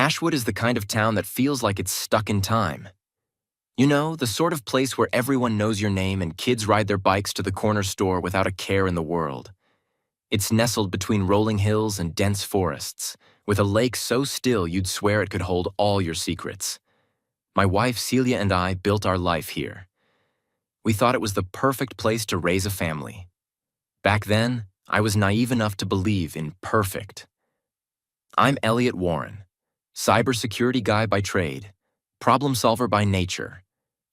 Ashwood is the kind of town that feels like it's stuck in time. You know, the sort of place where everyone knows your name and kids ride their bikes to the corner store without a care in the world. It's nestled between rolling hills and dense forests, with a lake so still you'd swear it could hold all your secrets. My wife Celia and I built our life here. We thought it was the perfect place to raise a family. Back then, I was naive enough to believe in perfect. I'm Elliot Warren, cybersecurity guy by trade, problem solver by nature.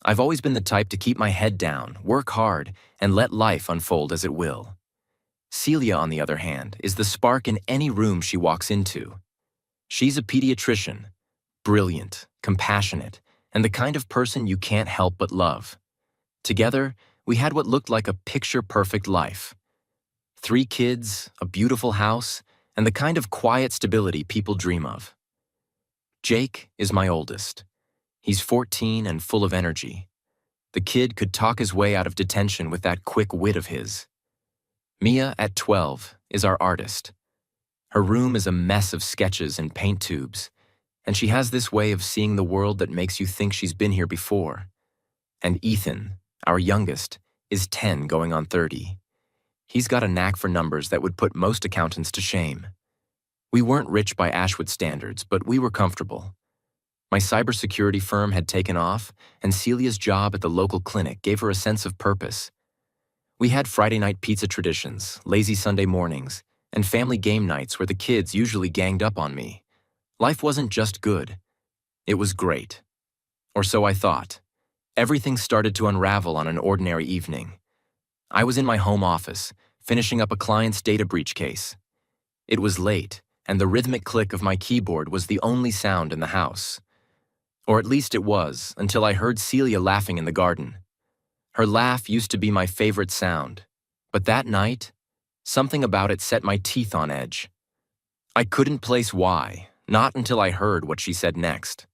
I've always been the type to keep my head down, work hard, and let life unfold as it will. Celia, on the other hand, is the spark in any room she walks into. She's a pediatrician, brilliant, compassionate, and the kind of person you can't help but love. Together, we had what looked like a picture-perfect life. 3 kids, a beautiful house, and the kind of quiet stability people dream of. Jake is my oldest. He's 14 and full of energy. The kid could talk his way out of detention with that quick wit of his. Mia, at 12, is our artist. Her room is a mess of sketches and paint tubes, and she has this way of seeing the world that makes you think she's been here before. And Ethan, our youngest, is 10 going on 30. He's got a knack for numbers that would put most accountants to shame. We weren't rich by Ashwood standards, but we were comfortable. My cybersecurity firm had taken off, and Celia's job at the local clinic gave her a sense of purpose. We had Friday night pizza traditions, lazy Sunday mornings, and family game nights where the kids usually ganged up on me. Life wasn't just good. It was great. Or so I thought. Everything started to unravel on an ordinary evening. I was in my home office, finishing up a client's data breach case. It was late, and the rhythmic click of my keyboard was the only sound in the house. Or at least it was, until I heard Celia laughing in the garden. Her laugh used to be my favorite sound, but that night, something about it set my teeth on edge. I couldn't place why, not until I heard what she said next.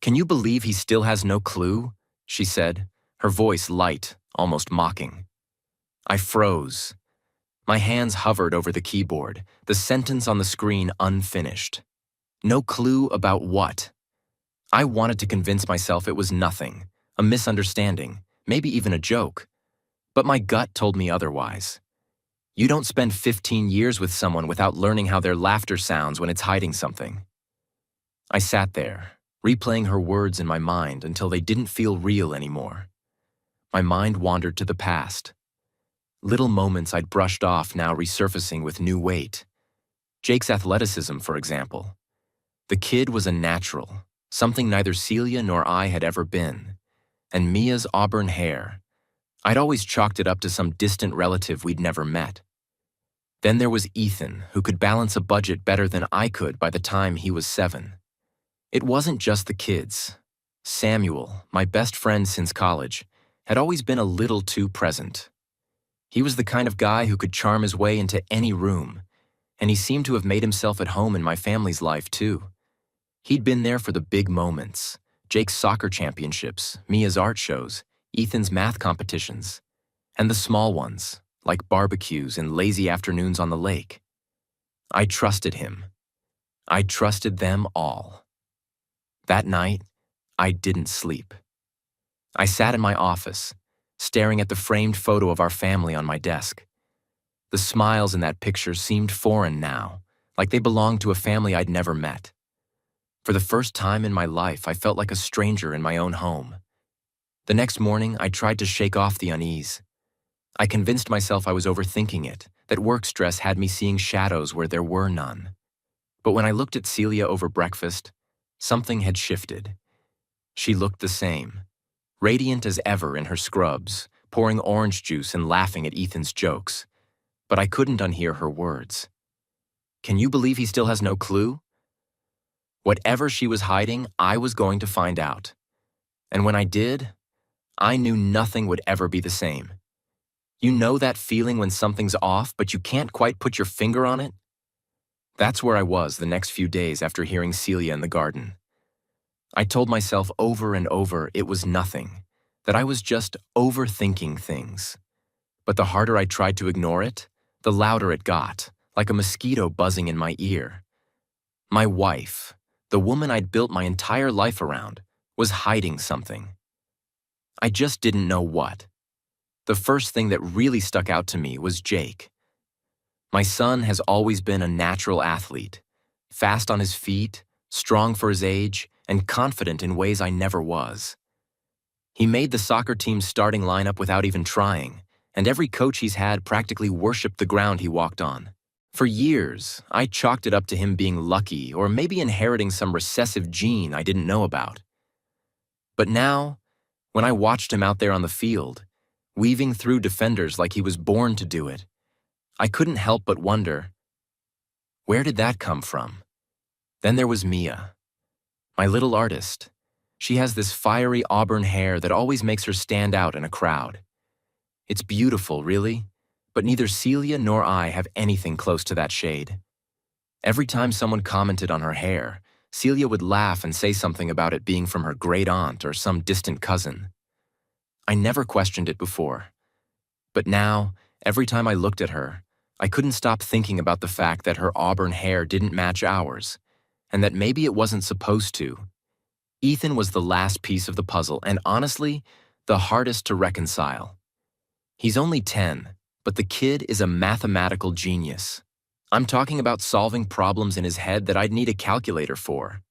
"Can you believe he still has no clue?" she said, her voice light, almost mocking. I froze. My hands hovered over the keyboard, the sentence on the screen unfinished. No clue about what? I wanted to convince myself it was nothing, a misunderstanding, maybe even a joke. But my gut told me otherwise. You don't spend 15 years with someone without learning how their laughter sounds when it's hiding something. I sat there, replaying her words in my mind until they didn't feel real anymore. My mind wandered to the past. Little moments I'd brushed off now resurfacing with new weight. Jake's athleticism, for example. The kid was a natural, something neither Celia nor I had ever been. And Mia's auburn hair. I'd always chalked it up to some distant relative we'd never met. Then there was Ethan, who could balance a budget better than I could by the time he was 7. It wasn't just the kids. Samuel, my best friend since college, had always been a little too present. He was the kind of guy who could charm his way into any room, and he seemed to have made himself at home in my family's life too. He'd been there for the big moments, Jake's soccer championships, Mia's art shows, Ethan's math competitions, and the small ones, like barbecues and lazy afternoons on the lake. I trusted him. I trusted them all. That night, I didn't sleep. I sat in my office, staring at the framed photo of our family on my desk. The smiles in that picture seemed foreign now, like they belonged to a family I'd never met. For the first time in my life, I felt like a stranger in my own home. The next morning, I tried to shake off the unease. I convinced myself I was overthinking it, that work stress had me seeing shadows where there were none. But when I looked at Celia over breakfast, something had shifted. She looked the same, radiant as ever in her scrubs, pouring orange juice and laughing at Ethan's jokes. But I couldn't unhear her words. "Can you believe he still has no clue?" Whatever she was hiding, I was going to find out. And when I did, I knew nothing would ever be the same. You know that feeling when something's off, but you can't quite put your finger on it? That's where I was the next few days after hearing Celia in the garden. I told myself over and over it was nothing, that I was just overthinking things. But the harder I tried to ignore it, the louder it got, like a mosquito buzzing in my ear. My wife, The woman I'd built my entire life around was hiding something. I just didn't know what. The first thing that really stuck out to me was Jake. My son has always been a natural athlete, fast on his feet, strong for his age, and confident in ways I never was. He made the soccer team's starting lineup without even trying, and every coach he's had practically worshipped the ground he walked on. For years, I chalked it up to him being lucky or maybe inheriting some recessive gene I didn't know about. But now, when I watched him out there on the field, weaving through defenders like he was born to do it, I couldn't help but wonder, where did that come from? Then there was Mia, my little artist. She has this fiery auburn hair that always makes her stand out in a crowd. It's beautiful, really, but neither Celia nor I have anything close to that shade. Every time someone commented on her hair, Celia would laugh and say something about it being from her great aunt or some distant cousin. I never questioned it before. But now, every time I looked at her, I couldn't stop thinking about the fact that her auburn hair didn't match ours, and that maybe it wasn't supposed to. Ethan was the last piece of the puzzle, and honestly, the hardest to reconcile. He's only 10, but the kid is a mathematical genius. I'm talking about solving problems in his head that I'd need a calculator for.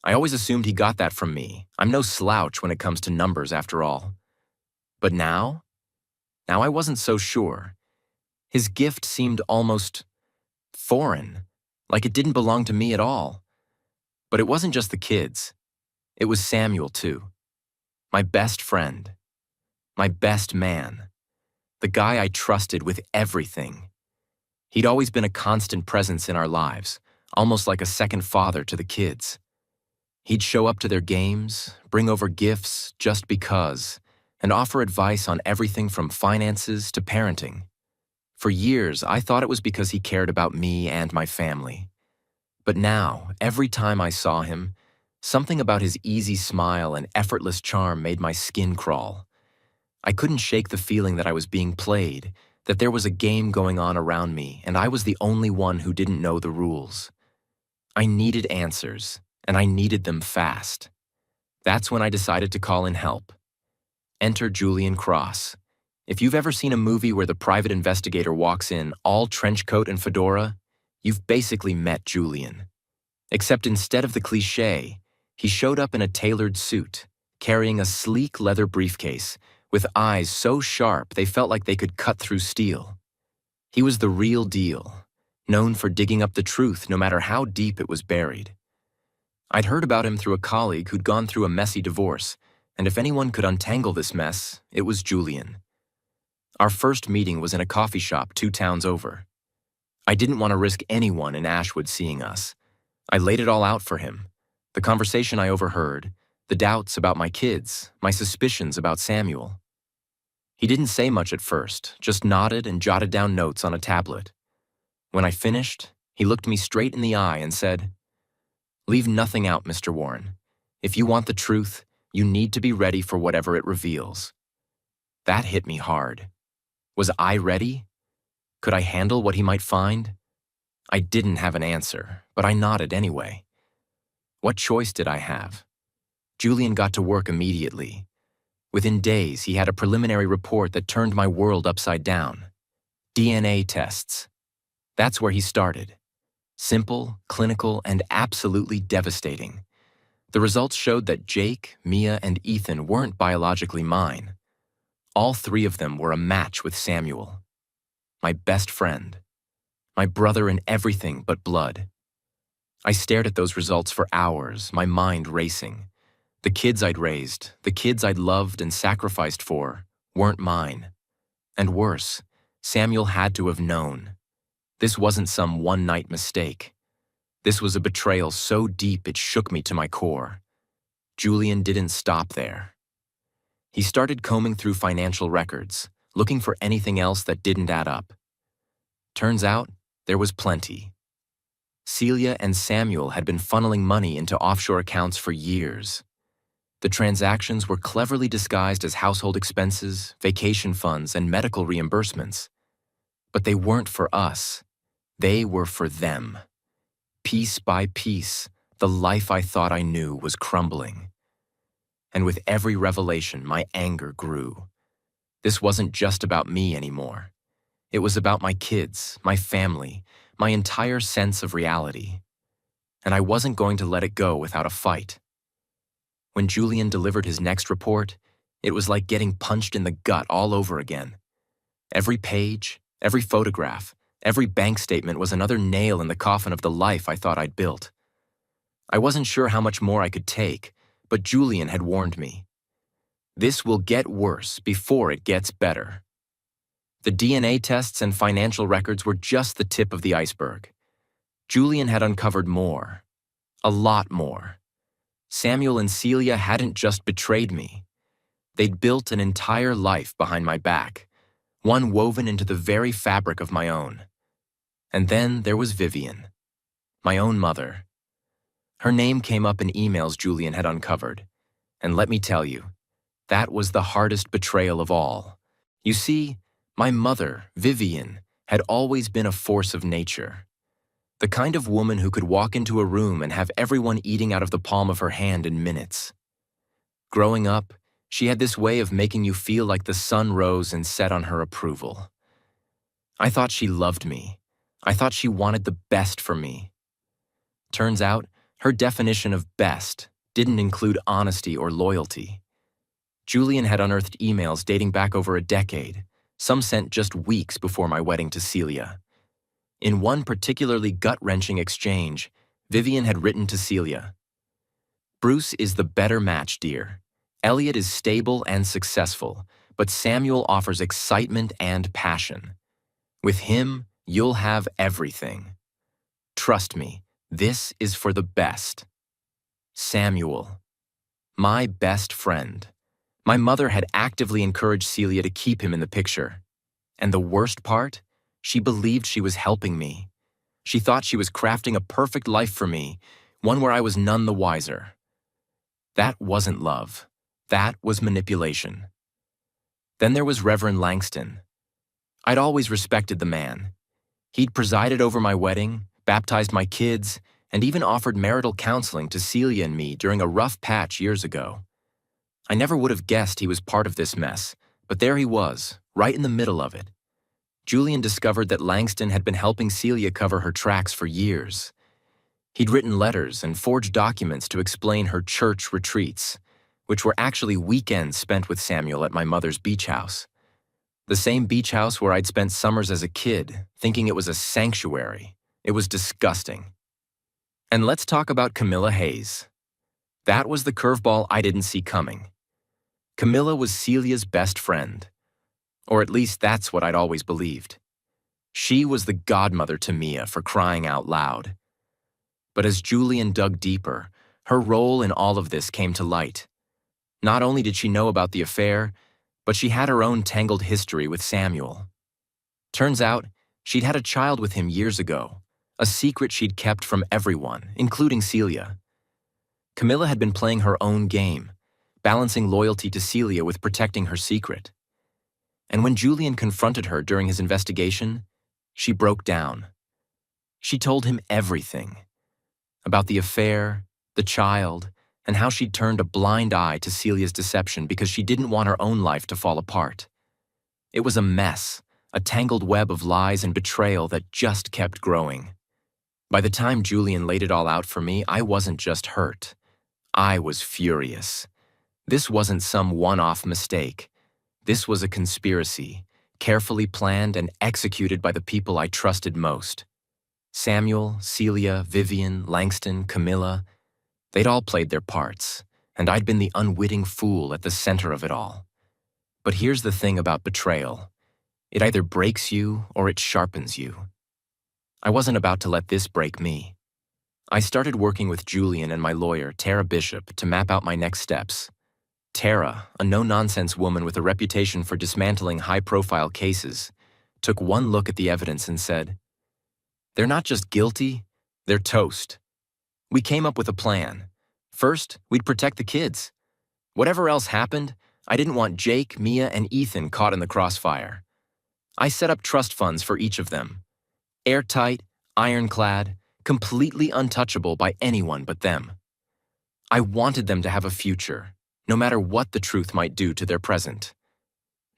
I always assumed he got that from me. I'm no slouch when it comes to numbers, after all. But now I wasn't so sure. His gift seemed almost foreign, like it didn't belong to me at all. But it wasn't just the kids. It was Samuel, too. My best friend. My best man. The guy I trusted with everything. He'd always been a constant presence in our lives, almost like a second father to the kids. He'd show up to their games, bring over gifts just because, and offer advice on everything from finances to parenting. For years, I thought it was because he cared about me and my family. But now, every time I saw him, something about his easy smile and effortless charm made my skin crawl. I couldn't shake the feeling that I was being played, that there was a game going on around me, and I was the only one who didn't know the rules. I needed answers, and I needed them fast. That's when I decided to call in help. Enter Julian Cross. If you've ever seen a movie where the private investigator walks in all trench coat and fedora, you've basically met Julian. Except instead of the cliché, he showed up in a tailored suit, carrying a sleek leather briefcase, with eyes so sharp they felt like they could cut through steel. He was the real deal, known for digging up the truth no matter how deep it was buried. I'd heard about him through a colleague who'd gone through a messy divorce, and if anyone could untangle this mess, it was Julian. Our first meeting was in a coffee shop 2 towns over. I didn't want to risk anyone in Ashwood seeing us. I laid it all out for him. The conversation I overheard, the doubts about my kids, my suspicions about Samuel. He didn't say much at first, just nodded and jotted down notes on a tablet. When I finished, he looked me straight in the eye and said, "Leave nothing out, Mr. Warren. If you want the truth, you need to be ready for whatever it reveals." That hit me hard. Was I ready? Could I handle what he might find? I didn't have an answer, but I nodded anyway. What choice did I have? Julian got to work immediately. Within days, he had a preliminary report that turned my world upside down. DNA tests. That's where he started. Simple, clinical, and absolutely devastating. The results showed that Jake, Mia, and Ethan weren't biologically mine. All 3 of them were a match with Samuel. My best friend. My brother in everything but blood. I stared at those results for hours, my mind racing. The kids I'd raised, the kids I'd loved and sacrificed for, weren't mine. And worse, Samuel had to have known. This wasn't some one-night mistake. This was a betrayal so deep it shook me to my core. Julian didn't stop there. He started combing through financial records, looking for anything else that didn't add up. Turns out, there was plenty. Celia and Samuel had been funneling money into offshore accounts for years. The transactions were cleverly disguised as household expenses, vacation funds, and medical reimbursements. But they weren't for us. They were for them. Piece by piece, The life I thought I knew was crumbling. And with every revelation, my anger grew. This wasn't just about me anymore. It was about my kids, my family, my entire sense of reality. And I wasn't going to let it go without a fight. When Julian delivered his next report, it was like getting punched in the gut all over again. Every page, every photograph, every bank statement was another nail in the coffin of the life I thought I'd built. I wasn't sure how much more I could take, but Julian had warned me. This will get worse before it gets better. The DNA tests and financial records were just the tip of the iceberg. Julian had uncovered more. A lot more. Samuel and Celia hadn't just betrayed me. They'd built an entire life behind my back, one woven into the very fabric of my own. And then there was Vivian, my own mother. Her name came up in emails Julian had uncovered. And let me tell you, that was the hardest betrayal of all. You see, my mother, Vivian, had always been a force of nature. The kind of woman who could walk into a room and have everyone eating out of the palm of her hand in minutes. Growing up, she had this way of making you feel like the sun rose and set on her approval. I thought she loved me. I thought she wanted the best for me. Turns out, her definition of best didn't include honesty or loyalty. Julian had unearthed emails dating back over a decade, some sent just weeks before my wedding to Celia. In one particularly gut-wrenching exchange, Vivian had written to Celia, "Bruce is the better match, dear. Elliot is stable and successful, but Samuel offers excitement and passion. With him, you'll have everything. Trust me, this is for the best. Samuel, my best friend." My mother had actively encouraged Celia to keep him in the picture. And the worst part? She believed she was helping me. She thought she was crafting a perfect life for me, one where I was none the wiser. That wasn't love. That was manipulation. Then there was Reverend Langston. I'd always respected the man. He'd presided over my wedding, baptized my kids, and even offered marital counseling to Celia and me during a rough patch years ago. I never would have guessed he was part of this mess, but there he was, right in the middle of it. Julian discovered that Langston had been helping Celia cover her tracks for years. He'd written letters and forged documents to explain her church retreats, which were actually weekends spent with Samuel at my mother's beach house. The same beach house where I'd spent summers as a kid, thinking it was a sanctuary. It was disgusting. And let's talk about Camilla Hayes. That was the curveball I didn't see coming. Camilla was Celia's best friend. Or at least that's what I'd always believed. She was the godmother to Mia, for crying out loud. But as Julian dug deeper, her role in all of this came to light. Not only did she know about the affair, but she had her own tangled history with Samuel. Turns out, she'd had a child with him years ago, a secret she'd kept from everyone, including Celia. Camilla had been playing her own game, balancing loyalty to Celia with protecting her secret. And when Julian confronted her during his investigation, she broke down. She told him everything. About the affair, the child, and how she'd turned a blind eye to Celia's deception because she didn't want her own life to fall apart. It was a mess, a tangled web of lies and betrayal that just kept growing. By the time Julian laid it all out for me, I wasn't just hurt. I was furious. This wasn't some one-off mistake. This was a conspiracy, carefully planned and executed by the people I trusted most. Samuel, Celia, Vivian, Langston, Camilla, they'd all played their parts, and I'd been the unwitting fool at the center of it all. But here's the thing about betrayal. It either breaks you or it sharpens you. I wasn't about to let this break me. I started working with Julian and my lawyer, Tara Bishop, to map out my next steps. Tara, a no-nonsense woman with a reputation for dismantling high-profile cases, took one look at the evidence and said, "They're not just guilty, they're toast." We came up with a plan. First, we'd protect the kids. Whatever else happened, I didn't want Jake, Mia, and Ethan caught in the crossfire. I set up trust funds for each of them. Airtight, ironclad, completely untouchable by anyone but them. I wanted them to have a future, no matter what the truth might do to their present.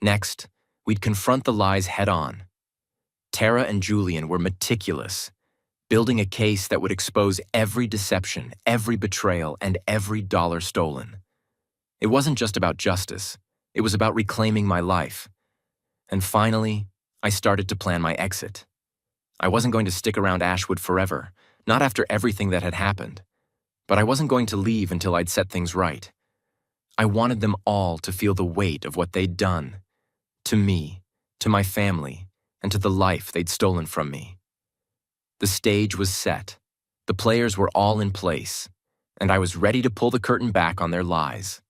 Next, we'd confront the lies head-on. Tara and Julian were meticulous, building a case that would expose every deception, every betrayal, and every dollar stolen. It wasn't just about justice. It was about reclaiming my life. And finally, I started to plan my exit. I wasn't going to stick around Ashwood forever, not after everything that had happened. But I wasn't going to leave until I'd set things right. I wanted them all to feel the weight of what they'd done. To me, to my family, and to the life they'd stolen from me. The stage was set. The players were all in place, and I was ready to pull the curtain back on their lies.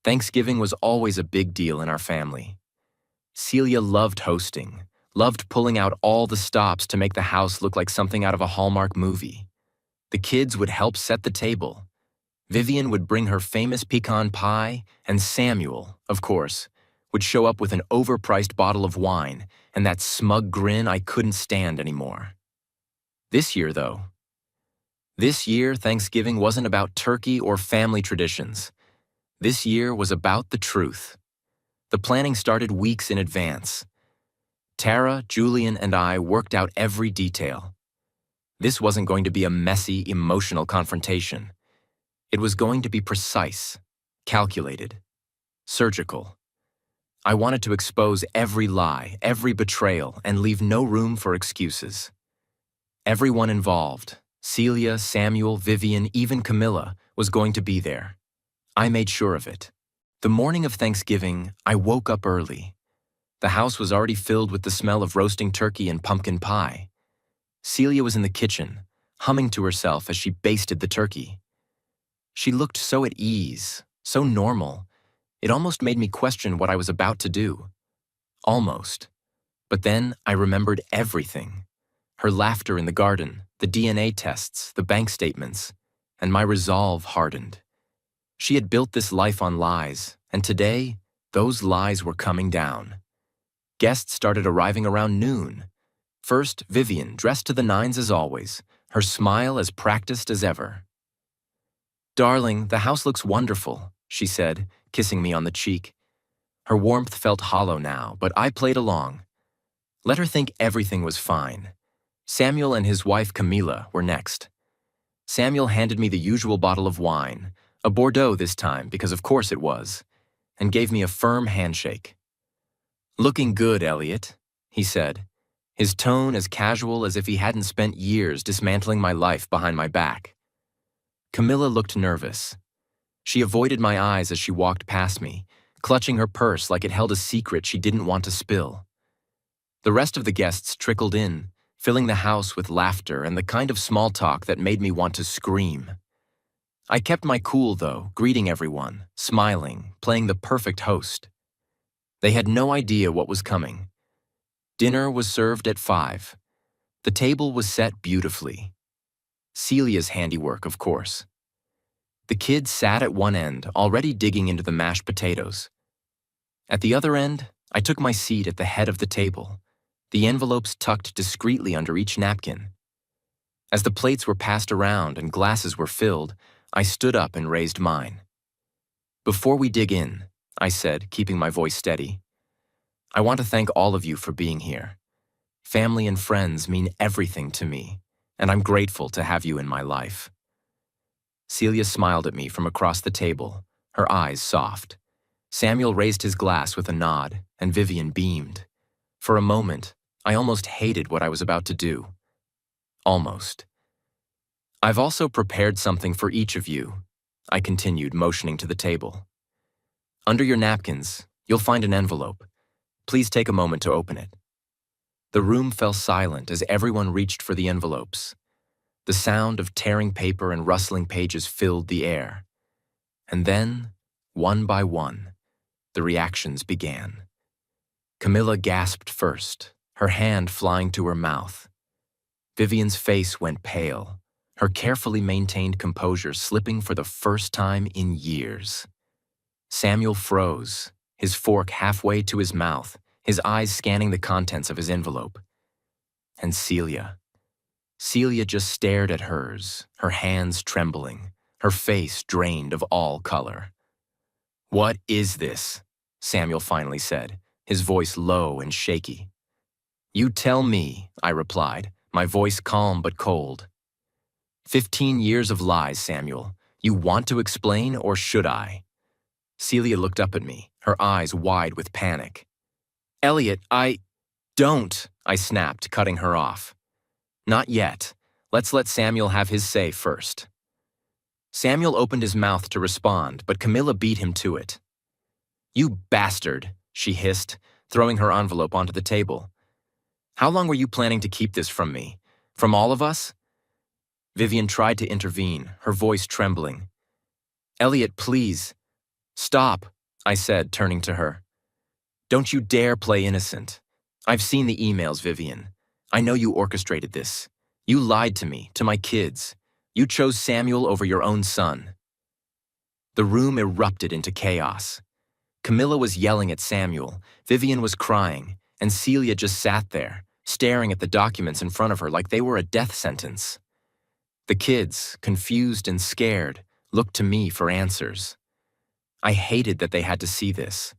Thanksgiving was always a big deal in our family. Celia loved hosting, loved pulling out all the stops to make the house look like something out of a Hallmark movie. The kids would help set the table. Vivian would bring her famous pecan pie, and Samuel, of course, would show up with an overpriced bottle of wine and that smug grin I couldn't stand anymore. This year, Thanksgiving wasn't about turkey or family traditions. This year was about the truth. The planning started weeks in advance. Tara, Julian, and I worked out every detail. This wasn't going to be a messy, emotional confrontation. It was going to be precise, calculated, surgical. I wanted to expose every lie, every betrayal, and leave no room for excuses. Everyone involved, Celia, Samuel, Vivian, even Camilla, was going to be there. I made sure of it. The morning of Thanksgiving, I woke up early. The house was already filled with the smell of roasting turkey and pumpkin pie. Celia was in the kitchen, humming to herself as she basted the turkey. She looked so at ease, so normal. It almost made me question what I was about to do. Almost. But then I remembered everything. Her laughter in the garden, the DNA tests, the bank statements, and my resolve hardened. She had built this life on lies, and today, those lies were coming down. Guests started arriving around noon. First, Vivian, dressed to the nines as always, her smile as practiced as ever. "Darling, the house looks wonderful," she said, kissing me on the cheek. Her warmth felt hollow now, but I played along. Let her think everything was fine. Samuel and his wife Camilla were next. Samuel handed me the usual bottle of wine, a Bordeaux this time because of course it was, and gave me a firm handshake. "Looking good, Elliot," he said, his tone as casual as if he hadn't spent years dismantling my life behind my back. Camilla looked nervous. She avoided my eyes as she walked past me, clutching her purse like it held a secret she didn't want to spill. The rest of the guests trickled in, filling the house with laughter and the kind of small talk that made me want to scream. I kept my cool, though, greeting everyone, smiling, playing the perfect host. They had no idea what was coming. Dinner was served at 5. The table was set beautifully. Celia's handiwork, of course. The kids sat at one end, already digging into the mashed potatoes. At the other end, I took my seat at the head of the table, the envelopes tucked discreetly under each napkin. As the plates were passed around and glasses were filled, I stood up and raised mine. "Before we dig in," I said, keeping my voice steady, "I want to thank all of you for being here. Family and friends mean everything to me, and I'm grateful to have you in my life." Celia smiled at me from across the table, her eyes soft. Samuel raised his glass with a nod, and Vivian beamed. For a moment, I almost hated what I was about to do. Almost. "I've also prepared something for each of you," I continued, motioning to the table. "Under your napkins, you'll find an envelope. Please take a moment to open it." The room fell silent as everyone reached for the envelopes. The sound of tearing paper and rustling pages filled the air. And then, one by one, the reactions began. Camilla gasped first, her hand flying to her mouth. Vivian's face went pale, her carefully maintained composure slipping for the first time in years. Samuel froze, his fork halfway to his mouth, his eyes scanning the contents of his envelope. And Celia. Celia just stared at hers, her hands trembling, her face drained of all color. "What is this?" Samuel finally said, his voice low and shaky. "You tell me," I replied, my voice calm but cold. 15 years of lies, Samuel. You want to explain, or should I? Celia looked up at me, her eyes wide with panic. "Elliot, Don't," I snapped, cutting her off. "Not yet. Let's let Samuel have his say first." Samuel opened his mouth to respond, but Camilla beat him to it. "You bastard," she hissed, throwing her envelope onto the table. "How long were you planning to keep this from me? From all of us?" Vivian tried to intervene, her voice trembling. "Elliot, please." "Stop," I said, turning to her. "Don't you dare play innocent. I've seen the emails, Vivian. I know you orchestrated this. You lied to me, to my kids. You chose Samuel over your own son." The room erupted into chaos. Camilla was yelling at Samuel, Vivian was crying, and Celia just sat there, staring at the documents in front of her like they were a death sentence. The kids, confused and scared, looked to me for answers. I hated that they had to see this,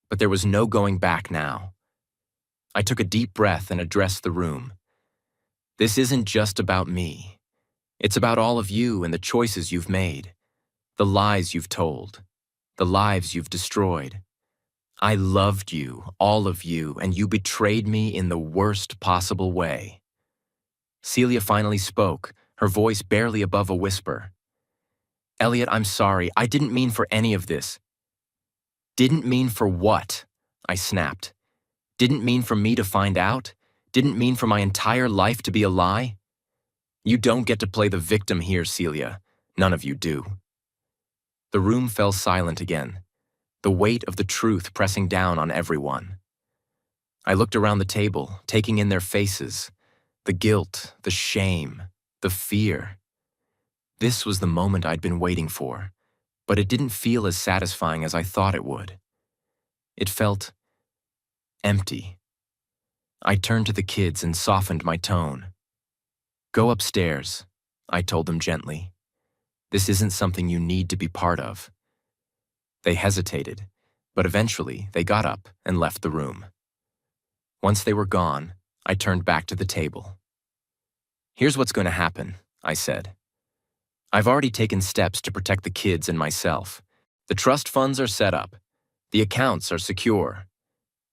but there was no going back now. I took a deep breath and addressed the room. This isn't just about me. It's about all of you and the choices you've made, the lies you've told, the lives you've destroyed. I loved you, all of you, and you betrayed me in the worst possible way. Celia finally spoke, her voice barely above a whisper. "Elliot, I'm sorry. I didn't mean for any of this." "Didn't mean for what?" I snapped. "Didn't mean for me to find out? Didn't mean for my entire life to be a lie? You don't get to play the victim here, Celia. None of you do." The room fell silent again, the weight of the truth pressing down on everyone. I looked around the table, taking in their faces, the guilt, the shame, the fear. This was the moment I'd been waiting for, but it didn't feel as satisfying as I thought it would. It felt empty. I turned to the kids and softened my tone. "Go upstairs," I told them gently. "This isn't something you need to be part of." They hesitated, but eventually they got up and left the room. Once they were gone, I turned back to the table. "Here's what's going to happen," I said. "I've already taken steps to protect the kids and myself. The trust funds are set up. The accounts are secure.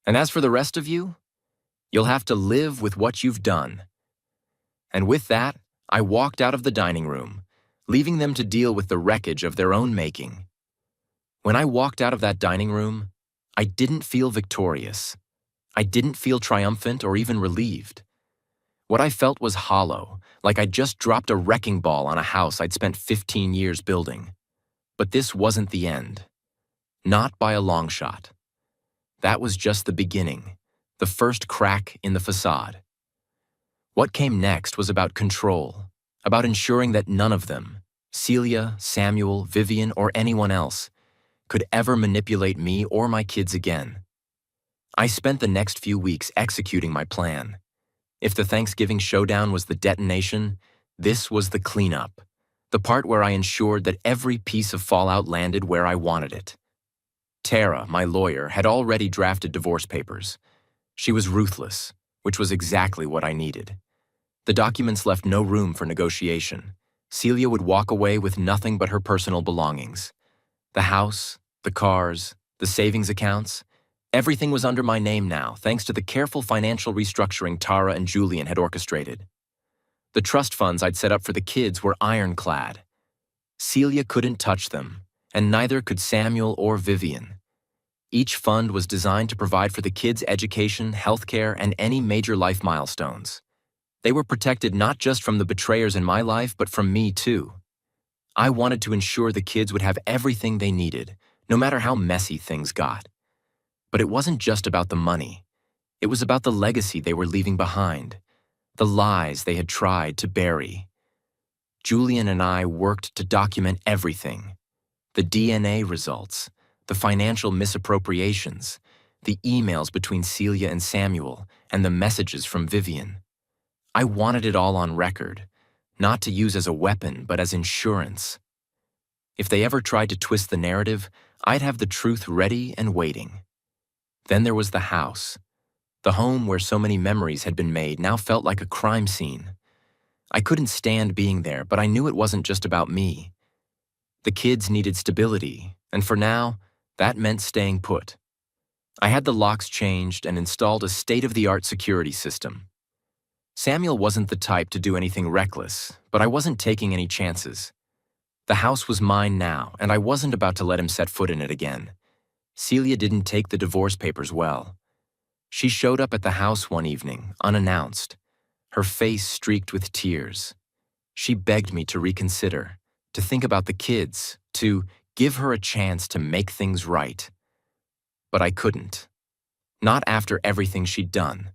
And as for the rest of you, you'll have to live with what you've done." And with that, I walked out of the dining room, leaving them to deal with the wreckage of their own making. When I walked out of that dining room, I didn't feel victorious. I didn't feel triumphant or even relieved. What I felt was hollow, like I'd just dropped a wrecking ball on a house I'd spent 15 years building. But this wasn't the end. Not by a long shot. That was just the beginning, the first crack in the facade. What came next was about control, about ensuring that none of them, Celia, Samuel, Vivian, or anyone else, could ever manipulate me or my kids again. I spent the next few weeks executing my plan. If the Thanksgiving showdown was the detonation, this was the cleanup, the part where I ensured that every piece of fallout landed where I wanted it. Tara, my lawyer, had already drafted divorce papers. She was ruthless, which was exactly what I needed. The documents left no room for negotiation. Celia would walk away with nothing but her personal belongings. The house, the cars, the savings accounts, everything was under my name now, thanks to the careful financial restructuring Tara and Julian had orchestrated. The trust funds I'd set up for the kids were ironclad. Celia couldn't touch them, and neither could Samuel or Vivian. Each fund was designed to provide for the kids' education, healthcare, and any major life milestones. They were protected not just from the betrayers in my life, but from me too. I wanted to ensure the kids would have everything they needed, no matter how messy things got. But it wasn't just about the money. It was about the legacy they were leaving behind, the lies they had tried to bury. Julian and I worked to document everything: the DNA results, the financial misappropriations, the emails between Celia and Samuel, and the messages from Vivian. I wanted it all on record, not to use as a weapon, but as insurance. If they ever tried to twist the narrative, I'd have the truth ready and waiting. Then there was the house. The home where so many memories had been made now felt like a crime scene. I couldn't stand being there, but I knew it wasn't just about me. The kids needed stability, and for now, that meant staying put. I had the locks changed and installed a state-of-the-art security system. Samuel wasn't the type to do anything reckless, but I wasn't taking any chances. The house was mine now, and I wasn't about to let him set foot in it again. Celia didn't take the divorce papers well. She showed up at the house one evening, unannounced, her face streaked with tears. She begged me to reconsider, to think about the kids, to give her a chance to make things right. But I couldn't. Not after everything she'd done.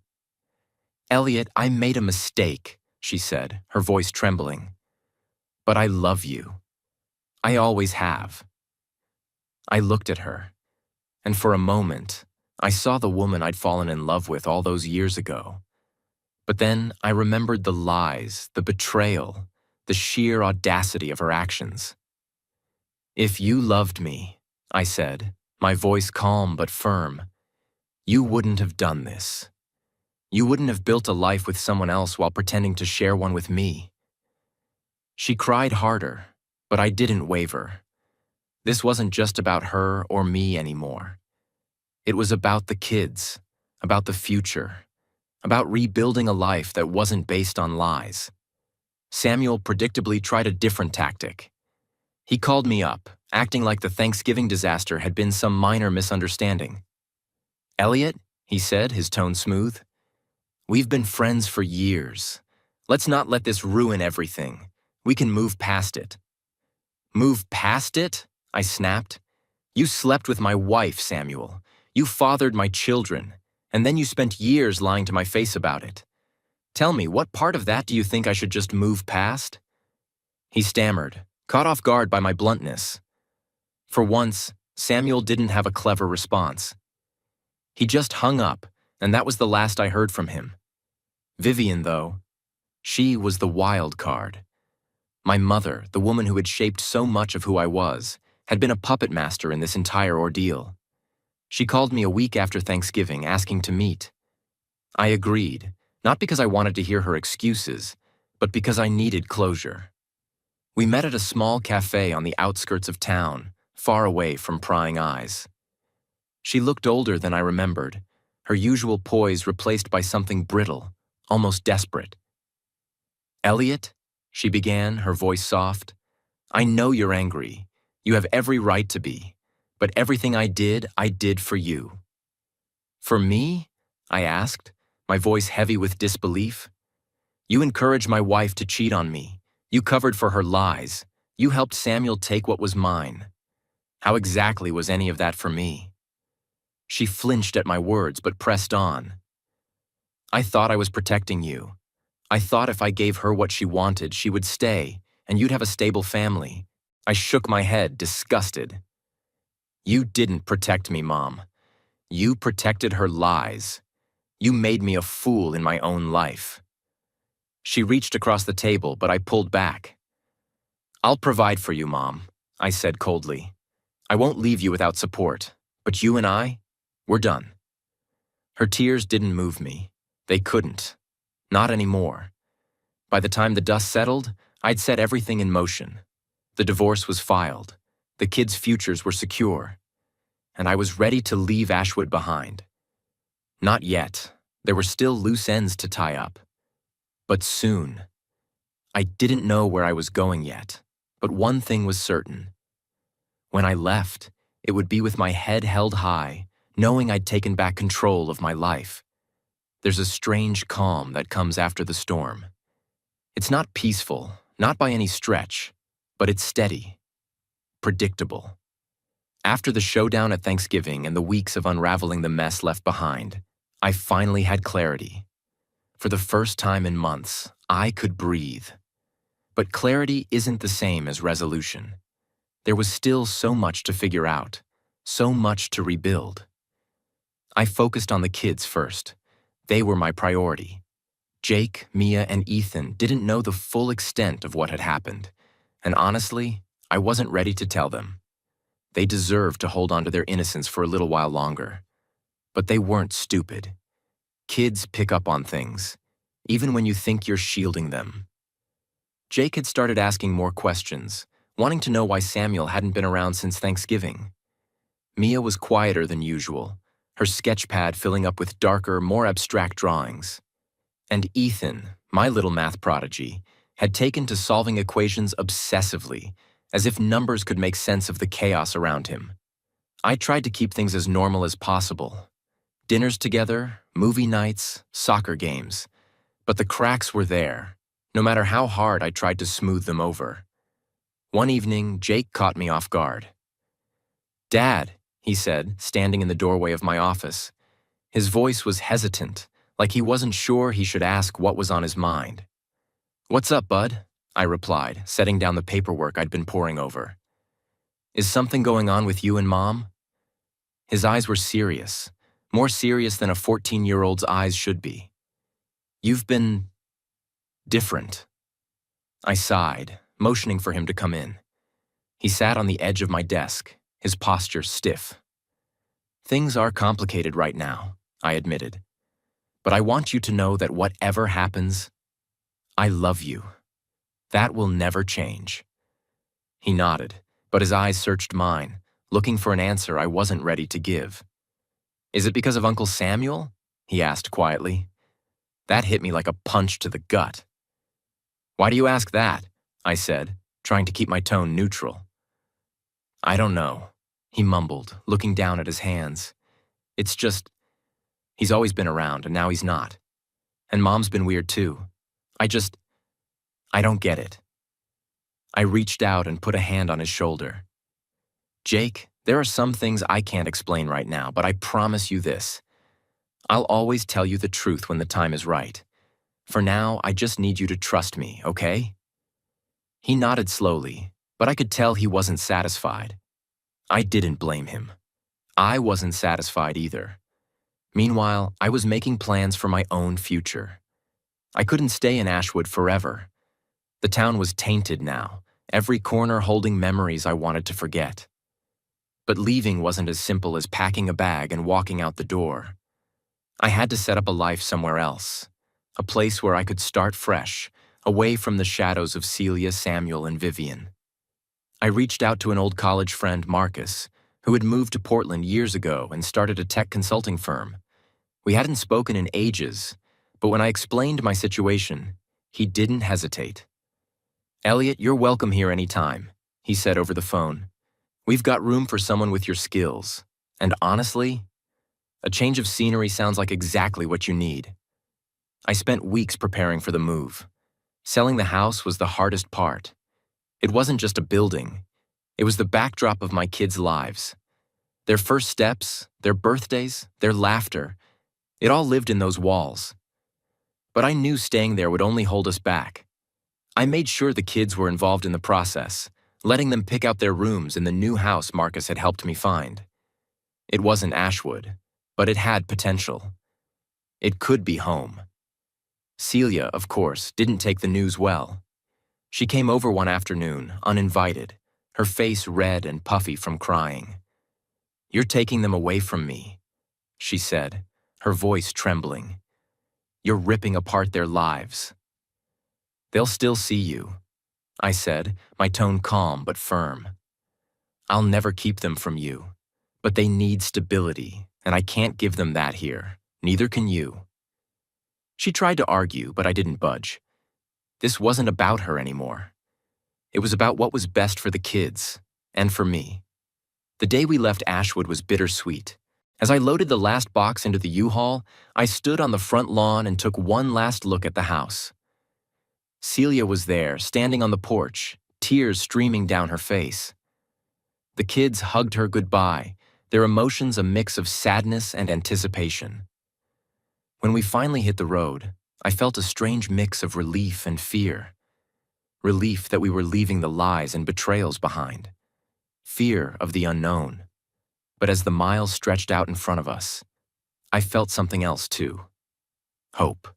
"Elliot, I made a mistake," she said, her voice trembling. "But I love you. I always have." I looked at her, and for a moment, I saw the woman I'd fallen in love with all those years ago. But then I remembered the lies, the betrayal, the sheer audacity of her actions. "If you loved me," I said, my voice calm but firm, "you wouldn't have done this. You wouldn't have built a life with someone else while pretending to share one with me." She cried harder, but I didn't waver. This wasn't just about her or me anymore. It was about the kids, about the future, about rebuilding a life that wasn't based on lies. Samuel predictably tried a different tactic. He called me up, acting like the Thanksgiving disaster had been some minor misunderstanding. "Elliot," he said, his tone smooth, "we've been friends for years. Let's not let this ruin everything. We can move past it." "Move past it?" I snapped. "You slept with my wife, Samuel. You fathered my children, and then you spent years lying to my face about it. Tell me, what part of that do you think I should just move past?" He stammered, caught off guard by my bluntness. For once, Samuel didn't have a clever response. He just hung up, and that was the last I heard from him. Vivian, though, she was the wild card. My mother, the woman who had shaped so much of who I was, had been a puppet master in this entire ordeal. She called me a week after Thanksgiving, asking to meet. I agreed, not because I wanted to hear her excuses, but because I needed closure. We met at a small cafe on the outskirts of town, far away from prying eyes. She looked older than I remembered, her usual poise replaced by something brittle, almost desperate. "Elliot," she began, her voice soft, "I know you're angry. You have every right to be. But everything I did for you." "For me?" I asked, my voice heavy with disbelief. "You encouraged my wife to cheat on me. You covered for her lies. You helped Samuel take what was mine. How exactly was any of that for me?" She flinched at my words but pressed on. "I thought I was protecting you. I thought if I gave her what she wanted, she would stay, and you'd have a stable family." I shook my head, disgusted. "You didn't protect me, Mom. You protected her lies. You made me a fool in my own life." She reached across the table, but I pulled back. "I'll provide for you, Mom," I said coldly. "I won't leave you without support, but you and we're done." Her tears didn't move me. They couldn't. Not anymore. By the time the dust settled, I'd set everything in motion. The divorce was filed. The kids' futures were secure. And I was ready to leave Ashwood behind. Not yet. There were still loose ends to tie up. But soon. I didn't know where I was going yet, but one thing was certain. When I left, it would be with my head held high, knowing I'd taken back control of my life. There's a strange calm that comes after the storm. It's not peaceful, not by any stretch, but it's steady, predictable. After the showdown at Thanksgiving and the weeks of unraveling the mess left behind, I finally had clarity. For the first time in months, I could breathe. But clarity isn't the same as resolution. There was still so much to figure out, so much to rebuild. I focused on the kids first. They were my priority. Jake, Mia, and Ethan didn't know the full extent of what had happened, and honestly, I wasn't ready to tell them. They deserved to hold on to their innocence for a little while longer. But they weren't stupid. Kids pick up on things, even when you think you're shielding them. Jake had started asking more questions, wanting to know why Samuel hadn't been around since Thanksgiving. Mia was quieter than usual, her sketch pad filling up with darker, more abstract drawings. And Ethan, my little math prodigy, had taken to solving equations obsessively, as if numbers could make sense of the chaos around him. I tried to keep things as normal as possible. Dinners together, movie nights, soccer games. But the cracks were there, no matter how hard I tried to smooth them over. One evening, Jake caught me off guard. "Dad," he said, standing in the doorway of my office. His voice was hesitant, like he wasn't sure he should ask what was on his mind. "What's up, bud?" I replied, setting down the paperwork I'd been poring over. "Is something going on with you and Mom?" His eyes were serious, more serious than a 14-year-old's eyes should be. "You've been different." I sighed, motioning for him to come in. He sat on the edge of my desk, his posture stiff. "Things are complicated right now," I admitted. "But I want you to know that whatever happens, I love you. That will never change." He nodded, but his eyes searched mine, looking for an answer I wasn't ready to give. "Is it because of Uncle Samuel?" he asked quietly. That hit me like a punch to the gut. "Why do you ask that?" I said, trying to keep my tone neutral. "I don't know," he mumbled, looking down at his hands. "It's just, he's always been around and now he's not. And Mom's been weird too. I don't get it." I reached out and put a hand on his shoulder. "Jake, there are some things I can't explain right now, but I promise you this. I'll always tell you the truth when the time is right. For now, I just need you to trust me, okay?" He nodded slowly, but I could tell he wasn't satisfied. I didn't blame him. I wasn't satisfied either. Meanwhile, I was making plans for my own future. I couldn't stay in Ashwood forever. The town was tainted now, every corner holding memories I wanted to forget. But leaving wasn't as simple as packing a bag and walking out the door. I had to set up a life somewhere else, a place where I could start fresh, away from the shadows of Celia, Samuel, and Vivian. I reached out to an old college friend, Marcus, who had moved to Portland years ago and started a tech consulting firm. We hadn't spoken in ages, but when I explained my situation, he didn't hesitate. "Elliot, you're welcome here anytime," he said over the phone. "We've got room for someone with your skills. And honestly, a change of scenery sounds like exactly what you need." I spent weeks preparing for the move. Selling the house was the hardest part. It wasn't just a building. It was the backdrop of my kids' lives. Their first steps, their birthdays, their laughter, it all lived in those walls. But I knew staying there would only hold us back. I made sure the kids were involved in the process, letting them pick out their rooms in the new house Marcus had helped me find. It wasn't Ashwood, but it had potential. It could be home. Celia, of course, didn't take the news well. She came over one afternoon, uninvited, her face red and puffy from crying. "You're taking them away from me," she said, her voice trembling. "You're ripping apart their lives." "They'll still see you," I said, my tone calm but firm. "I'll never keep them from you, but they need stability, and I can't give them that here. Neither can you." She tried to argue, but I didn't budge. This wasn't about her anymore. It was about what was best for the kids, and for me. The day we left Ashwood was bittersweet. As I loaded the last box into the U-Haul, I stood on the front lawn and took one last look at the house. Celia was there, standing on the porch, tears streaming down her face. The kids hugged her goodbye, their emotions a mix of sadness and anticipation. When we finally hit the road, I felt a strange mix of relief and fear. Relief that we were leaving the lies and betrayals behind. Fear of the unknown. But as the miles stretched out in front of us, I felt something else too. Hope.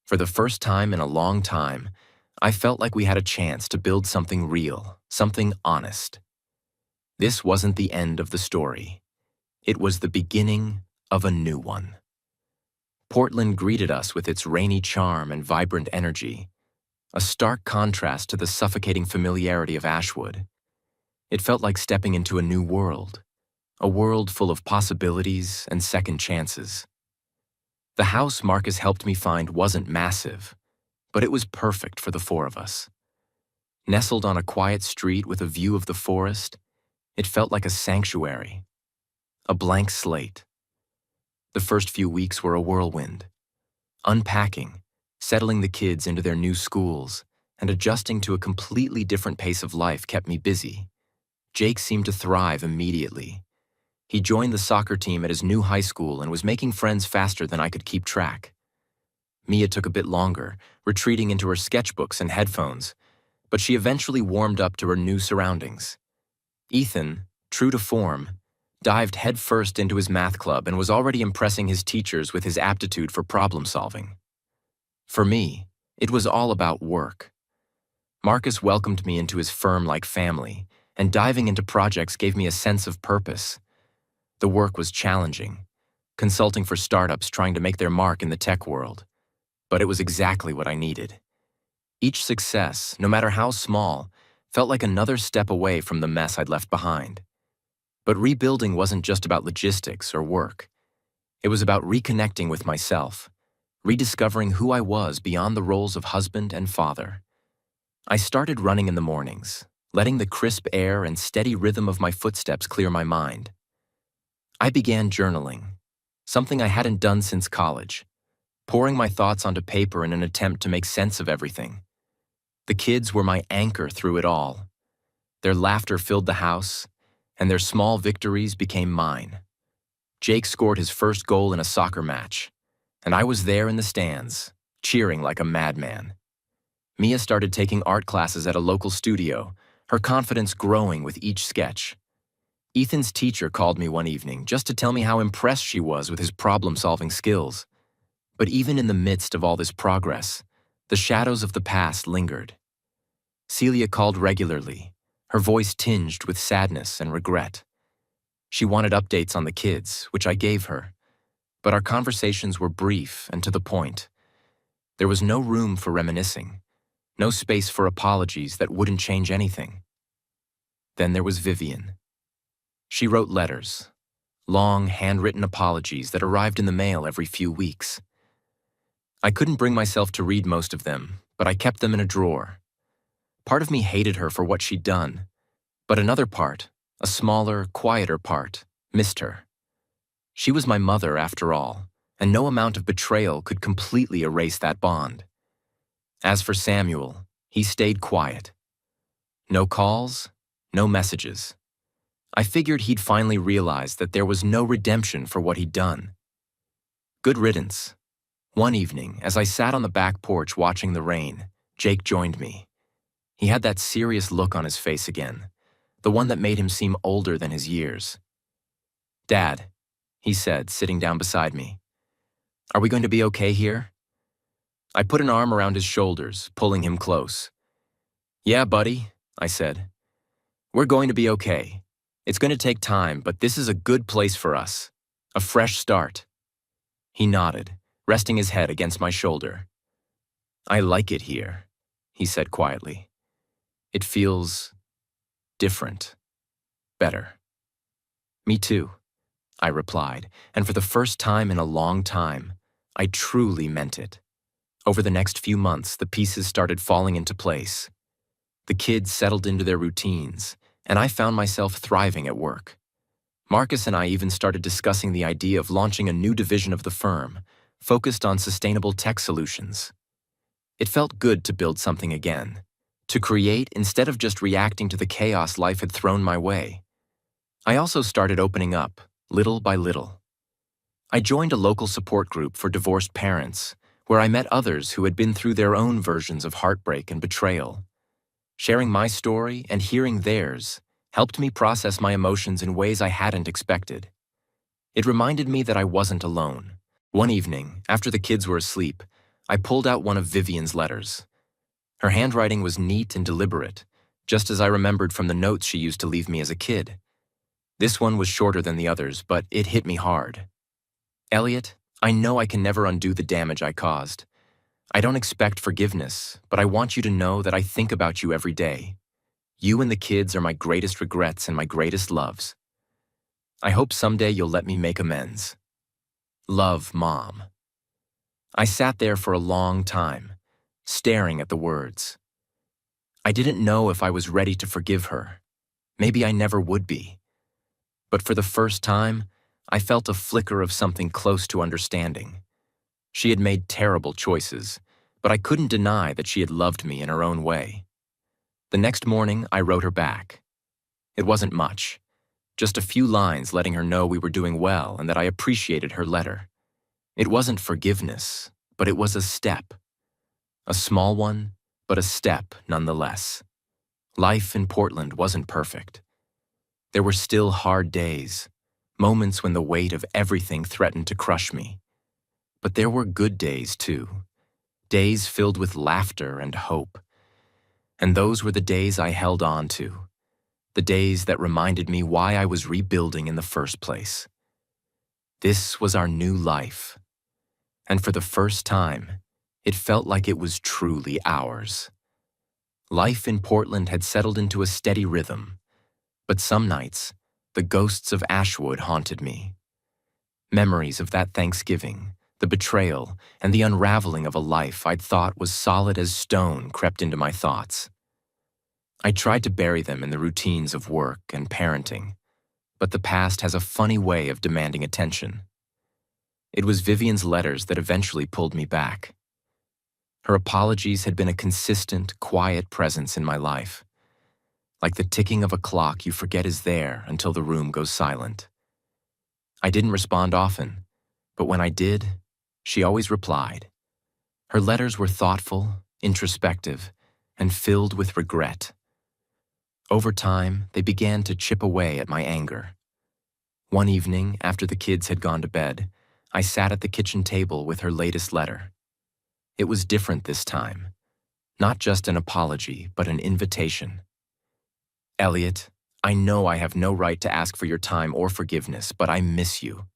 For the first time in a long time, I felt like we had a chance to build something real, something honest. This wasn't the end of the story. It was the beginning of a new one. Portland greeted us with its rainy charm and vibrant energy, a stark contrast to the suffocating familiarity of Ashwood. It felt like stepping into a new world, a world full of possibilities and second chances. The house Marcus helped me find wasn't massive, but it was perfect for the four of us. Nestled on a quiet street with a view of the forest, it felt like a sanctuary, a blank slate. The first few weeks were a whirlwind. Unpacking, settling the kids into their new schools, and adjusting to a completely different pace of life kept me busy. Jake seemed to thrive immediately. He joined the soccer team at his new high school and was making friends faster than I could keep track. Mia took a bit longer, retreating into her sketchbooks and headphones, but she eventually warmed up to her new surroundings. Ethan, true to form, dived headfirst into his math club and was already impressing his teachers with his aptitude for problem-solving. For me, it was all about work. Marcus welcomed me into his firm-like family, and diving into projects gave me a sense of purpose. The work was challenging, consulting for startups trying to make their mark in the tech world. But it was exactly what I needed. Each success, no matter how small, felt like another step away from the mess I'd left behind. But rebuilding wasn't just about logistics or work. It was about reconnecting with myself, rediscovering who I was beyond the roles of husband and father. I started running in the mornings, letting the crisp air and steady rhythm of my footsteps clear my mind. I began journaling, something I hadn't done since college, pouring my thoughts onto paper in an attempt to make sense of everything. The kids were my anchor through it all. Their laughter filled the house, and their small victories became mine. Jake scored his first goal in a soccer match, and I was there in the stands, cheering like a madman. Mia started taking art classes at a local studio, her confidence growing with each sketch. Ethan's teacher called me one evening just to tell me how impressed she was with his problem-solving skills. But even in the midst of all this progress, the shadows of the past lingered. Celia called regularly, her voice tinged with sadness and regret. She wanted updates on the kids, which I gave her, but our conversations were brief and to the point. There was no room for reminiscing, no space for apologies that wouldn't change anything. Then there was Vivian. She wrote letters, long, handwritten apologies that arrived in the mail every few weeks. I couldn't bring myself to read most of them, but I kept them in a drawer. Part of me hated her for what she'd done, but another part, a smaller, quieter part, missed her. She was my mother after all, and no amount of betrayal could completely erase that bond. As for Samuel, he stayed quiet. No calls, no messages. I figured he'd finally realized that there was no redemption for what he'd done. Good riddance. One evening, as I sat on the back porch watching the rain, Jake joined me. He had that serious look on his face again, the one that made him seem older than his years. "Dad," he said, sitting down beside me, "are we going to be okay here?" I put an arm around his shoulders, pulling him close. "Yeah, buddy," I said. "We're going to be okay. It's going to take time, but this is a good place for us. A fresh start." He nodded, resting his head against my shoulder. "I like it here," he said quietly. "It feels different, better." "Me too," I replied, and for the first time in a long time, I truly meant it. Over the next few months, the pieces started falling into place. The kids settled into their routines, and I found myself thriving at work. Marcus and I even started discussing the idea of launching a new division of the firm, focused on sustainable tech solutions. It felt good to build something again, to create instead of just reacting to the chaos life had thrown my way. I also started opening up, little by little. I joined a local support group for divorced parents, where I met others who had been through their own versions of heartbreak and betrayal. Sharing my story and hearing theirs helped me process my emotions in ways I hadn't expected. It reminded me that I wasn't alone. One evening, after the kids were asleep, I pulled out one of Vivian's letters. Her handwriting was neat and deliberate, just as I remembered from the notes she used to leave me as a kid. This one was shorter than the others, but it hit me hard. Elliot, I know I can never undo the damage I caused. I don't expect forgiveness, but I want you to know that I think about you every day. You and the kids are my greatest regrets and my greatest loves. I hope someday you'll let me make amends. Love, Mom. I sat there for a long time, staring at the words. I didn't know if I was ready to forgive her. Maybe I never would be. But for the first time, I felt a flicker of something close to understanding. She had made terrible choices, but I couldn't deny that she had loved me in her own way. The next morning, I wrote her back. It wasn't much, just a few lines letting her know we were doing well and that I appreciated her letter. It wasn't forgiveness, but it was a step. A small one, but a step nonetheless. Life in Portland wasn't perfect. There were still hard days, moments when the weight of everything threatened to crush me. But there were good days too, days filled with laughter and hope. And those were the days I held on to, the days that reminded me why I was rebuilding in the first place. This was our new life, and for the first time, it felt like it was truly ours. Life in Portland had settled into a steady rhythm, but some nights, the ghosts of Ashwood haunted me. Memories of that Thanksgiving, the betrayal, and the unraveling of a life I'd thought was solid as stone crept into my thoughts. I tried to bury them in the routines of work and parenting, but the past has a funny way of demanding attention. It was Vivian's letters that eventually pulled me back. Her apologies had been a consistent, quiet presence in my life, like the ticking of a clock you forget is there until the room goes silent. I didn't respond often, but when I did, she always replied. Her letters were thoughtful, introspective, and filled with regret. Over time, they began to chip away at my anger. One evening, after the kids had gone to bed, I sat at the kitchen table with her latest letter. It was different this time. Not just an apology, but an invitation. Elliot, I know I have no right to ask for your time or forgiveness, but I miss you.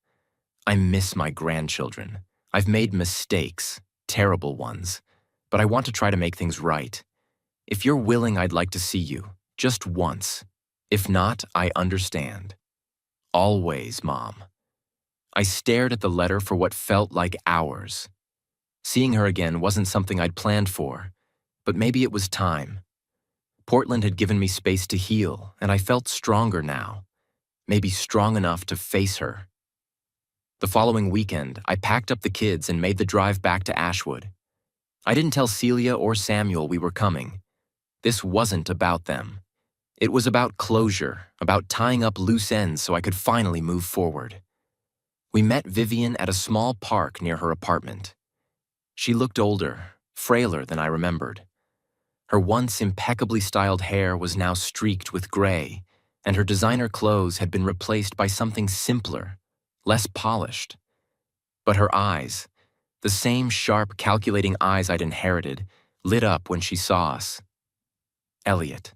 I miss my grandchildren. I've made mistakes, terrible ones, but I want to try to make things right. If you're willing, I'd like to see you, just once. If not, I understand. Always, Mom. I stared at the letter for what felt like hours. Seeing her again wasn't something I'd planned for, but maybe it was time. Portland had given me space to heal, and I felt stronger now, maybe strong enough to face her. The following weekend, I packed up the kids and made the drive back to Ashwood. I didn't tell Celia or Samuel we were coming. This wasn't about them. It was about closure, about tying up loose ends so I could finally move forward. We met Vivian at a small park near her apartment. She looked older, frailer than I remembered. Her once impeccably styled hair was now streaked with gray, and her designer clothes had been replaced by something simpler, less polished. But her eyes, the same sharp, calculating eyes I'd inherited, lit up when she saw us. Elliot,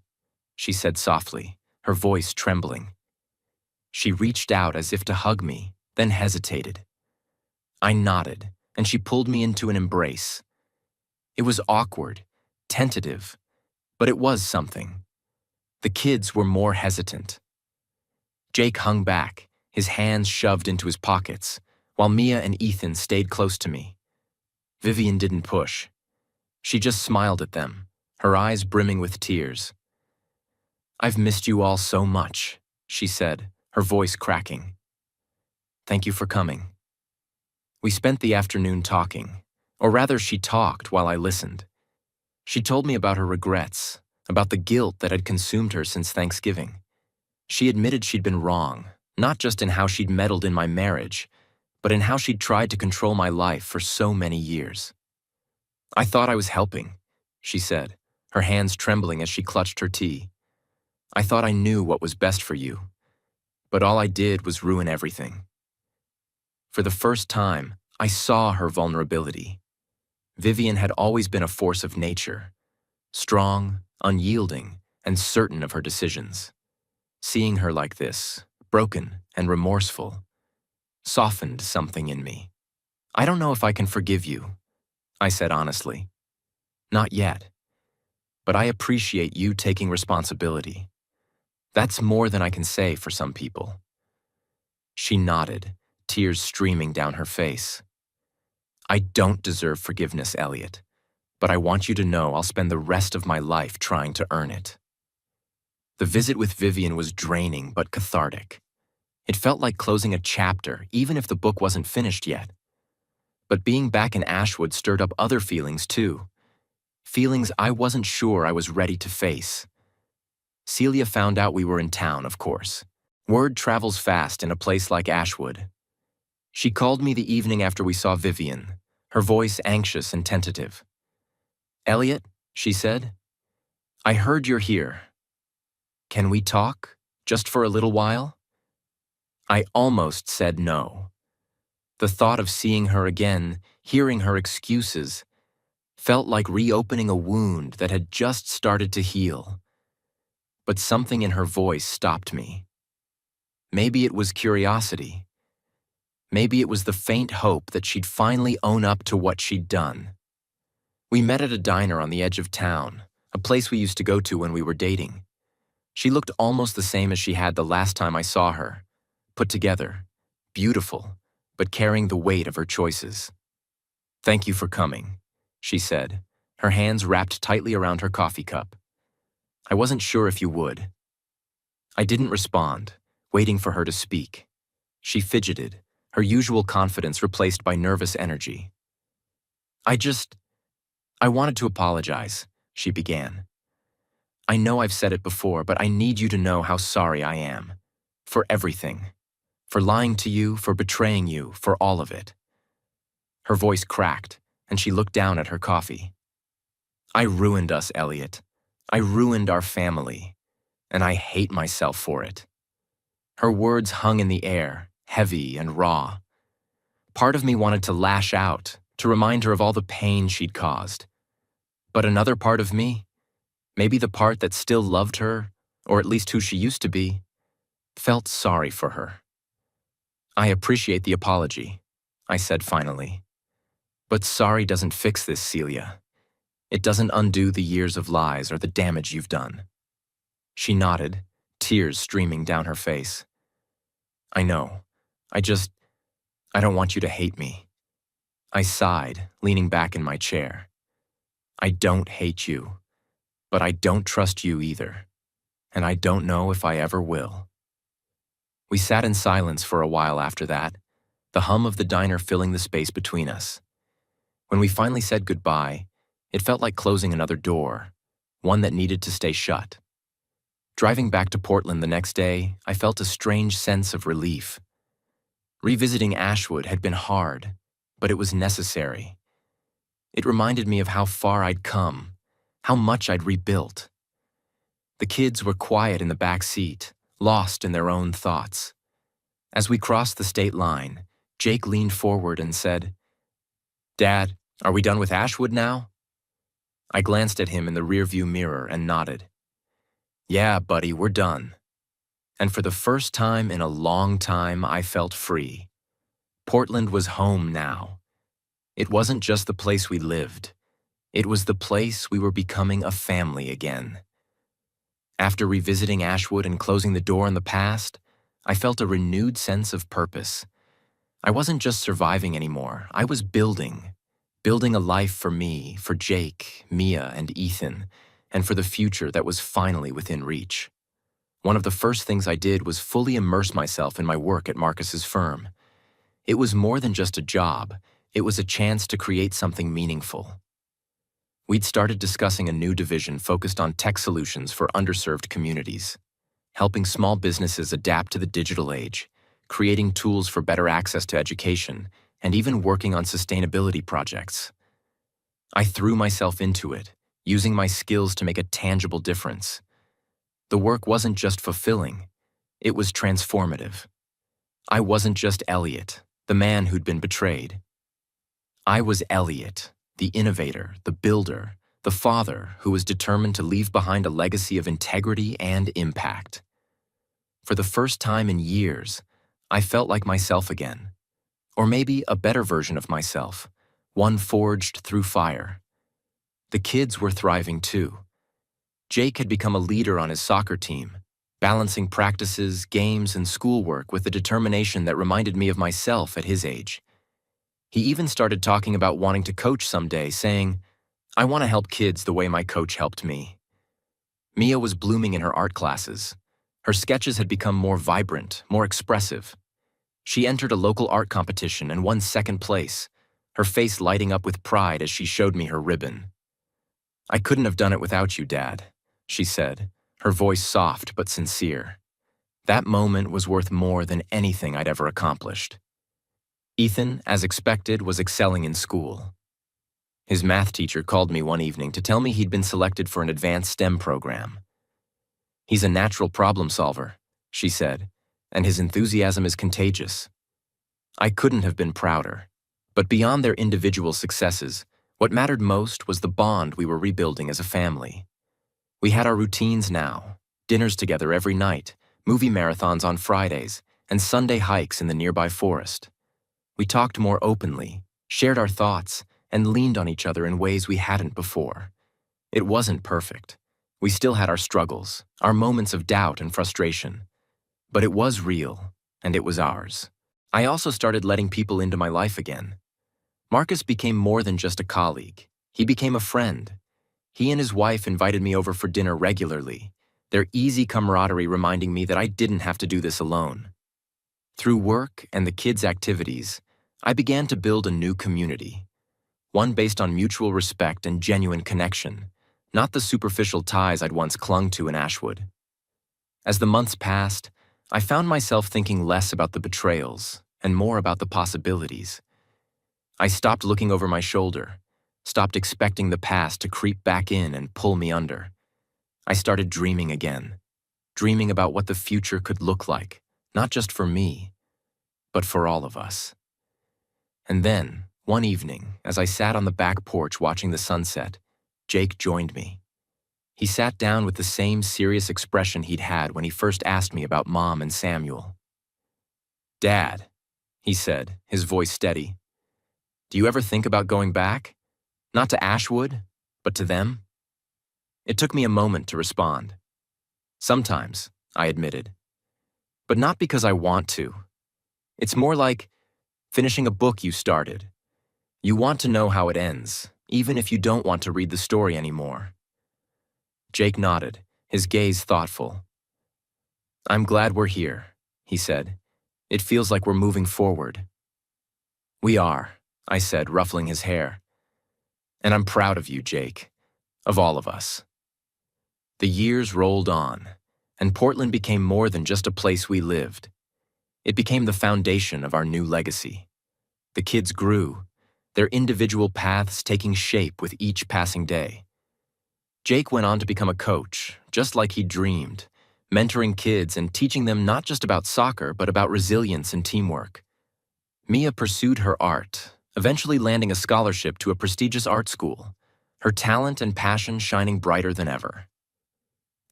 she said softly, her voice trembling. She reached out as if to hug me, then hesitated. I nodded, and she pulled me into an embrace. It was awkward, tentative, but it was something. The kids were more hesitant. Jake hung back, his hands shoved into his pockets, while Mia and Ethan stayed close to me. Vivian didn't push. She just smiled at them, her eyes brimming with tears. I've missed you all so much, she said, her voice cracking. Thank you for coming. We spent the afternoon talking, or rather she talked while I listened. She told me about her regrets, about the guilt that had consumed her since Thanksgiving. She admitted she'd been wrong, not just in how she'd meddled in my marriage, but in how she'd tried to control my life for so many years. I thought I was helping, she said, her hands trembling as she clutched her tea. I thought I knew what was best for you, but all I did was ruin everything. For the first time, I saw her vulnerability. Vivian had always been a force of nature, strong, unyielding, and certain of her decisions. Seeing her like this, broken and remorseful, softened something in me. "I don't know if I can forgive you," I said honestly. "Not yet. But I appreciate you taking responsibility. That's more than I can say for some people." She nodded, tears streaming down her face. "I don't deserve forgiveness, Elliot, but I want you to know I'll spend the rest of my life trying to earn it." The visit with Vivian was draining but cathartic. It felt like closing a chapter, even if the book wasn't finished yet. But being back in Ashwood stirred up other feelings too. Feelings I wasn't sure I was ready to face. Celia found out we were in town, of course. Word travels fast in a place like Ashwood. She called me the evening after we saw Vivian, her voice anxious and tentative. "Elliot," she said, "I heard you're here. Can we talk, just for a little while?" I almost said no. The thought of seeing her again, hearing her excuses, felt like reopening a wound that had just started to heal. But something in her voice stopped me. Maybe it was curiosity. Maybe it was the faint hope that she'd finally own up to what she'd done. We met at a diner on the edge of town, a place we used to go to when we were dating. She looked almost the same as she had the last time I saw her, put together, beautiful, but carrying the weight of her choices. "Thank you for coming," she said, her hands wrapped tightly around her coffee cup. "I wasn't sure if you would." I didn't respond, waiting for her to speak. She fidgeted, her usual confidence replaced by nervous energy. I wanted to apologize," she began. "I know I've said it before, but I need you to know how sorry I am. For everything. For lying to you, for betraying you, for all of it." Her voice cracked, and she looked down at her coffee. "I ruined us, Elliot. I ruined our family, and I hate myself for it." Her words hung in the air, heavy and raw. Part of me wanted to lash out, to remind her of all the pain she'd caused. But another part of me, maybe the part that still loved her, or at least who she used to be, felt sorry for her. "I appreciate the apology," I said finally. "But sorry doesn't fix this, Celia. It doesn't undo the years of lies or the damage you've done." She nodded, tears streaming down her face. "I know. I don't want you to hate me." I sighed, leaning back in my chair. "I don't hate you, but I don't trust you either, and I don't know if I ever will." We sat in silence for a while after that, the hum of the diner filling the space between us. When we finally said goodbye, it felt like closing another door, one that needed to stay shut. Driving back to Portland the next day, I felt a strange sense of relief. Revisiting Ashwood had been hard, but it was necessary. It reminded me of how far I'd come, how much I'd rebuilt. The kids were quiet in the back seat, lost in their own thoughts. As we crossed the state line, Jake leaned forward and said, "Dad, are we done with Ashwood now?" I glanced at him in the rearview mirror and nodded. "Yeah, buddy, we're done." And for the first time in a long time, I felt free. Portland was home now. It wasn't just the place we lived. It was the place we were becoming a family again. After revisiting Ashwood and closing the door on the past, I felt a renewed sense of purpose. I wasn't just surviving anymore, I was building a life for me, for Jake, Mia, and Ethan, and for the future that was finally within reach. One of the first things I did was fully immerse myself in my work at Marcus's firm. It was more than just a job, it was a chance to create something meaningful. We'd started discussing a new division focused on tech solutions for underserved communities, helping small businesses adapt to the digital age, creating tools for better access to education, and even working on sustainability projects. I threw myself into it, using my skills to make a tangible difference. The work wasn't just fulfilling, it was transformative. I wasn't just Elliot, the man who'd been betrayed. I was Elliot, the innovator, the builder, the father who was determined to leave behind a legacy of integrity and impact. For the first time in years, I felt like myself again. Or maybe a better version of myself, one forged through fire. The kids were thriving too. Jake had become a leader on his soccer team, balancing practices, games, and schoolwork with a determination that reminded me of myself at his age. He even started talking about wanting to coach someday, saying, "I want to help kids the way my coach helped me." Mia was blooming in her art classes. Her sketches had become more vibrant, more expressive. She entered a local art competition and won second place, her face lighting up with pride as she showed me her ribbon. "I couldn't have done it without you, Dad," she said, her voice soft but sincere. That moment was worth more than anything I'd ever accomplished. Ethan, as expected, was excelling in school. His math teacher called me one evening to tell me he'd been selected for an advanced STEM program. "He's a natural problem solver," she said, "and his enthusiasm is contagious." I couldn't have been prouder. But beyond their individual successes, what mattered most was the bond we were rebuilding as a family. We had our routines now, dinners together every night, movie marathons on Fridays, and Sunday hikes in the nearby forest. We talked more openly, shared our thoughts, and leaned on each other in ways we hadn't before. It wasn't perfect. We still had our struggles, our moments of doubt and frustration. But it was real, and it was ours. I also started letting people into my life again. Marcus became more than just a colleague. He became a friend. He and his wife invited me over for dinner regularly, their easy camaraderie reminding me that I didn't have to do this alone. Through work and the kids' activities, I began to build a new community, one based on mutual respect and genuine connection, not the superficial ties I'd once clung to in Ashwood. As the months passed, I found myself thinking less about the betrayals and more about the possibilities. I stopped looking over my shoulder, stopped expecting the past to creep back in and pull me under. I started dreaming again, dreaming about what the future could look like, not just for me, but for all of us. And then, one evening, as I sat on the back porch watching the sunset, Jake joined me. He sat down with the same serious expression he'd had when he first asked me about Mom and Samuel. "Dad," he said, his voice steady, "do you ever think about going back? Not to Ashwood, but to them?" It took me a moment to respond. "Sometimes," I admitted. "But not because I want to. It's more like finishing a book you started. You want to know how it ends, even if you don't want to read the story anymore." Jake nodded, his gaze thoughtful. "I'm glad we're here," he said. "It feels like we're moving forward." "We are," I said, ruffling his hair. "And I'm proud of you, Jake. Of all of us." The years rolled on, and Portland became more than just a place we lived. It became the foundation of our new legacy. The kids grew, their individual paths taking shape with each passing day. Jake went on to become a coach, just like he dreamed, mentoring kids and teaching them not just about soccer, but about resilience and teamwork. Mia pursued her art, eventually landing a scholarship to a prestigious art school, her talent and passion shining brighter than ever.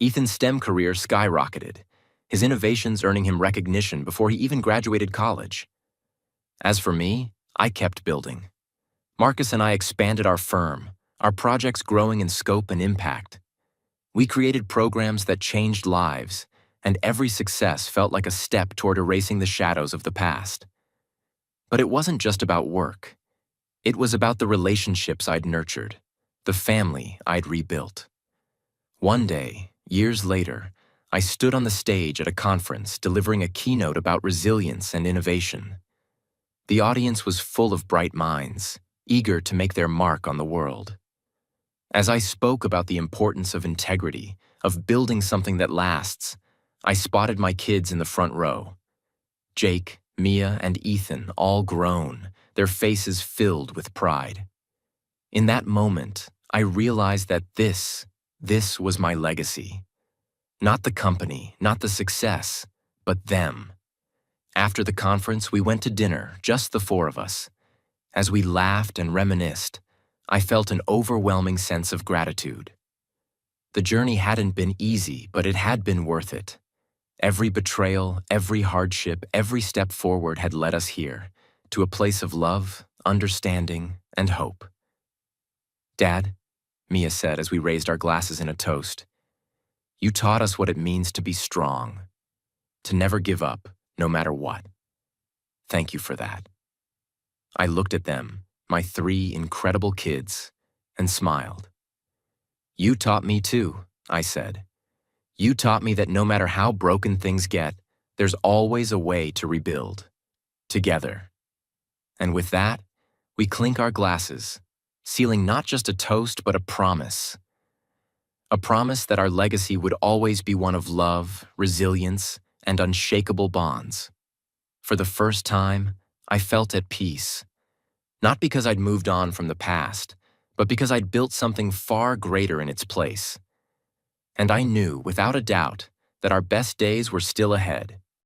Ethan's STEM career skyrocketed, his innovations earning him recognition before he even graduated college. As for me, I kept building. Marcus and I expanded our firm, our projects growing in scope and impact. We created programs that changed lives, and every success felt like a step toward erasing the shadows of the past. But it wasn't just about work. It was about the relationships I'd nurtured, the family I'd rebuilt. One day, years later, I stood on the stage at a conference delivering a keynote about resilience and innovation. The audience was full of bright minds, eager to make their mark on the world. As I spoke about the importance of integrity, of building something that lasts, I spotted my kids in the front row. Jake, Mia, and Ethan, all grown, their faces filled with pride. In that moment, I realized that this was my legacy. Not the company, not the success, but them. After the conference, we went to dinner, just the four of us. As we laughed and reminisced, I felt an overwhelming sense of gratitude. The journey hadn't been easy, but it had been worth it. Every betrayal, every hardship, every step forward had led us here, to a place of love, understanding, and hope. "Dad," Mia said as we raised our glasses in a toast, "you taught us what it means to be strong, to never give up, no matter what. Thank you for that." I looked at them, my 3 incredible kids, and smiled. "You taught me too," I said. "You taught me that no matter how broken things get, there's always a way to rebuild. Together." And with that, we clink our glasses, sealing not just a toast but a promise. A promise that our legacy would always be one of love, resilience, and unshakable bonds. For the first time, I felt at peace. Not because I'd moved on from the past, but because I'd built something far greater in its place. And I knew, without a doubt, that our best days were still ahead.